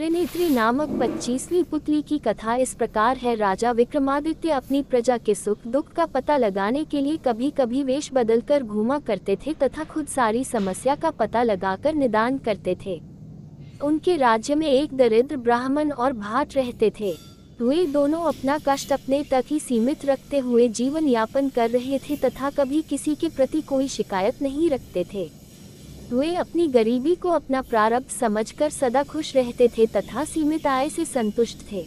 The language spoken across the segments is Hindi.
त्रिनेत्री नामक 25वीं पुतली की कथा इस प्रकार है। राजा विक्रमादित्य अपनी प्रजा के सुख दुख का पता लगाने के लिए कभी कभी वेश बदलकर घूमा करते थे तथा खुद सारी समस्या का पता लगाकर निदान करते थे। उनके राज्य में एक दरिद्र ब्राह्मण और भाट रहते थे। वे दोनों अपना कष्ट अपने तक ही सीमित रखते हुए जीवन यापन कर रहे थे तथा कभी किसी के प्रति कोई शिकायत नहीं रखते थे। वे अपनी गरीबी को अपना प्रारब्ध समझकर सदा खुश रहते थे तथा सीमित आय से संतुष्ट थे।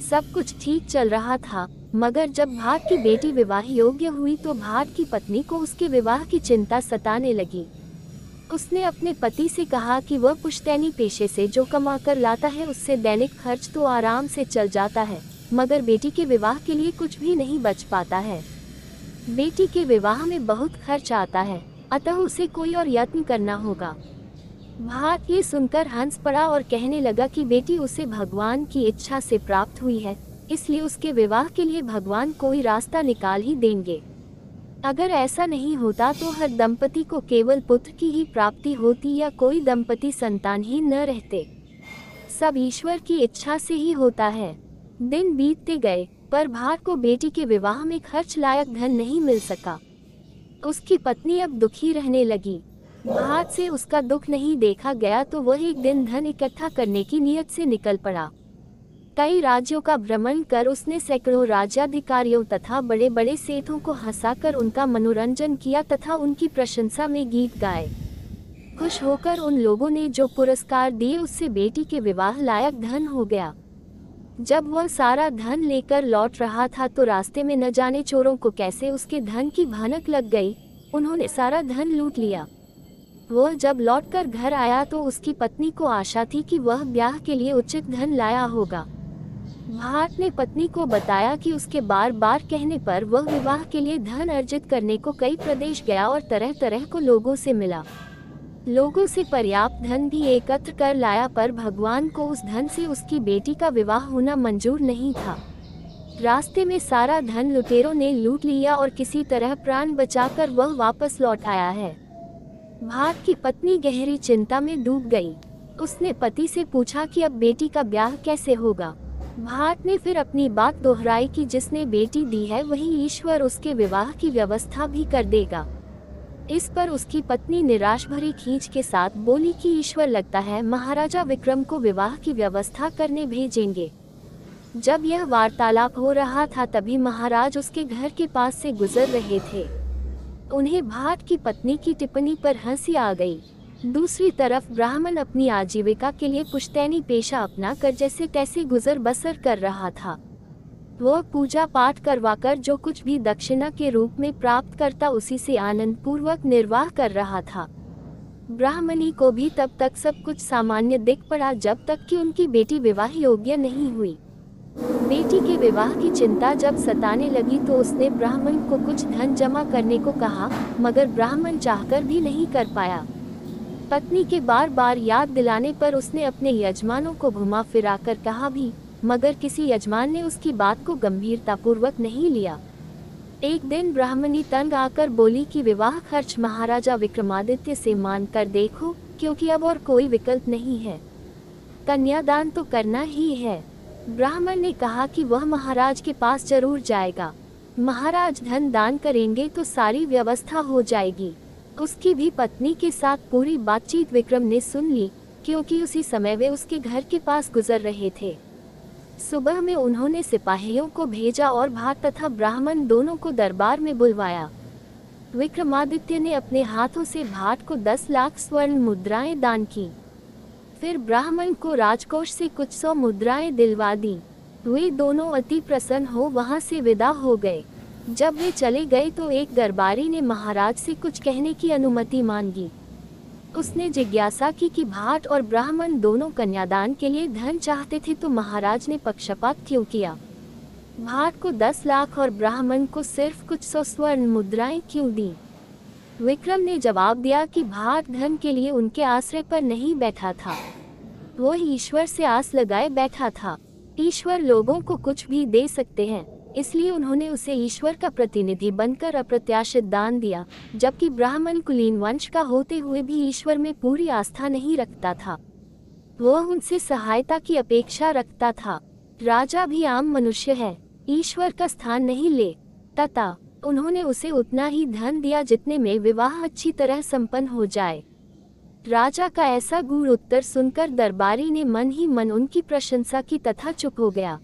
सब कुछ ठीक चल रहा था, मगर जब भाट की बेटी विवाह योग्य हुई तो भाट की पत्नी को उसके विवाह की चिंता सताने लगी। उसने अपने पति से कहा कि वह पुश्तैनी पेशे से जो कमा कर लाता है उससे दैनिक खर्च तो आराम से चल जाता है, मगर बेटी के विवाह के लिए कुछ भी नहीं बच पाता है। बेटी के विवाह में बहुत खर्च आता है, अतः उसे कोई और यत्न करना होगा। भाट ये सुनकर हंस पड़ा और कहने लगा कि बेटी उसे भगवान की इच्छा से प्राप्त हुई है, इसलिए उसके विवाह के लिए भगवान कोई रास्ता निकाल ही देंगे। अगर ऐसा नहीं होता तो हर दंपति को केवल पुत्र की ही प्राप्ति होती या कोई दंपति संतानहीन न रहते। सब ईश्वर की इच्छा से ही होता है। दिन बीतते गए, पर भाट को बेटी के विवाह में खर्च लायक धन नहीं मिल सका। उसकी पत्नी अब दुखी रहने लगी। भाट से उसका दुख नहीं देखा गया तो वह एक दिन धन इकट्ठा करने की नियत से निकल पड़ा। कई राज्यों का भ्रमण कर उसने सैकड़ों राज्याधिकारियों तथा बड़े बड़े सेठों को हंसाकर उनका मनोरंजन किया तथा उनकी प्रशंसा में गीत गाए। खुश होकर उन लोगों ने जो पुरस्कार दिए उससे बेटी के विवाह लायक धन हो गया। जब वह सारा धन लेकर लौट रहा था तो रास्ते में न जाने चोरों को कैसे उसके धन की भनक लग गई। उन्होंने सारा धन लूट लिया। वह जब लौटकर घर आया तो उसकी पत्नी को आशा थी कि वह ब्याह के लिए उचित धन लाया होगा। भाट ने पत्नी को बताया कि उसके बार बार कहने पर वह विवाह के लिए धन अर्जित करने को कई प्रदेश गया और तरह तरह को लोगों से मिला। लोगों से पर्याप्त धन भी एकत्र कर लाया, पर भगवान को उस धन से उसकी बेटी का विवाह होना मंजूर नहीं था। रास्ते में सारा धन लुटेरों ने लूट लिया और किसी तरह प्राण बचाकर वह वापस लौट आया है। भाट की पत्नी गहरी चिंता में डूब गई। उसने पति से पूछा कि अब बेटी का ब्याह कैसे होगा। भाट ने फिर अपनी बात दोहराई कि जिसने बेटी दी है वही ईश्वर उसके विवाह की व्यवस्था भी कर देगा। इस पर उसकी पत्नी निराश भरी खींच के साथ बोली कि ईश्वर लगता है महाराजा विक्रम को विवाह की व्यवस्था करने भेजेंगे। जब यह वार्तालाप हो रहा था तभी महाराज उसके घर के पास से गुजर रहे थे। उन्हें भाट की पत्नी की टिप्पणी पर हंसी आ गई। दूसरी तरफ ब्राह्मण अपनी आजीविका के लिए पुश्तैनी पेशा अपना कर जैसे तैसे गुजर बसर कर रहा था। वह पूजा पाठ करवाकर जो कुछ भी दक्षिणा के रूप में प्राप्त करता उसी से आनंद पूर्वक निर्वाह कर रहा था। ब्राह्मणी को भी तब तक सब कुछ सामान्य दिख पड़ा जब तक कि उनकी बेटी विवाह योग्य नहीं हुई। बेटी के विवाह की चिंता जब सताने लगी तो उसने ब्राह्मण को कुछ धन जमा करने को कहा, मगर ब्राह्मण चाहकर भी नहीं कर पाया। पत्नी के बार बार याद दिलाने पर उसने अपने यजमानों को घुमा फिरा कर कहा भी, मगर किसी यजमान ने उसकी बात को गंभीरतापूर्वक नहीं लिया। एक दिन ब्राह्मणी तंग आकर बोली कि विवाह खर्च महाराजा विक्रमादित्य से मान कर देखो, क्योंकि अब और कोई विकल्प नहीं है। कन्यादान तो करना ही है। ब्राह्मण ने कहा कि वह महाराज के पास जरूर जाएगा। महाराज धन दान करेंगे तो सारी व्यवस्था हो जाएगी। उसकी भी पत्नी के साथ पूरी बातचीत विक्रम ने सुन ली, क्योंकि उसी समय वे उसके घर के पास गुजर रहे थे। सुबह में उन्होंने सिपाहियों को भेजा और भाट तथा ब्राह्मण दोनों को दरबार में बुलवाया। विक्रमादित्य ने अपने हाथों से भाट को 10 लाख स्वर्ण मुद्राएं दान की। फिर ब्राह्मण को राजकोष से कुछ 100 मुद्राएं दिलवा दी। वे दोनों अति प्रसन्न हो वहां से विदा हो गए। जब वे चले गए तो एक दरबारी ने महाराज से कुछ कहने की अनुमति मांगी। उसने जिज्ञासा की कि भाट और ब्राह्मण दोनों कन्यादान के लिए धन चाहते थे तो महाराज ने पक्षपात क्यों किया। भाट को 10 लाख और ब्राह्मण को सिर्फ कुछ 100 स्वर्ण मुद्राएं क्यों दी। विक्रम ने जवाब दिया कि भाट धन के लिए उनके आश्रय पर नहीं बैठा था, वो ईश्वर से आस लगाए बैठा था। ईश्वर लोगों को कुछ भी दे सकते हैं, इसलिए उन्होंने उसे ईश्वर का प्रतिनिधि बनकर अप्रत्याशित दान दिया, जबकि ब्राह्मण कुलीन वंश का होते हुए भी ईश्वर में पूरी आस्था नहीं रखता था। वह उनसे सहायता की अपेक्षा रखता था। राजा भी आम मनुष्य है, ईश्वर का स्थान नहीं ले तथा उन्होंने उसे उतना ही धन दिया जितने में विवाह अच्छी तरह संपन्न हो जाए। राजा का ऐसा गूढ़ उत्तर सुनकर दरबारी ने मन ही मन उनकी प्रशंसा की तथा चुप हो गया।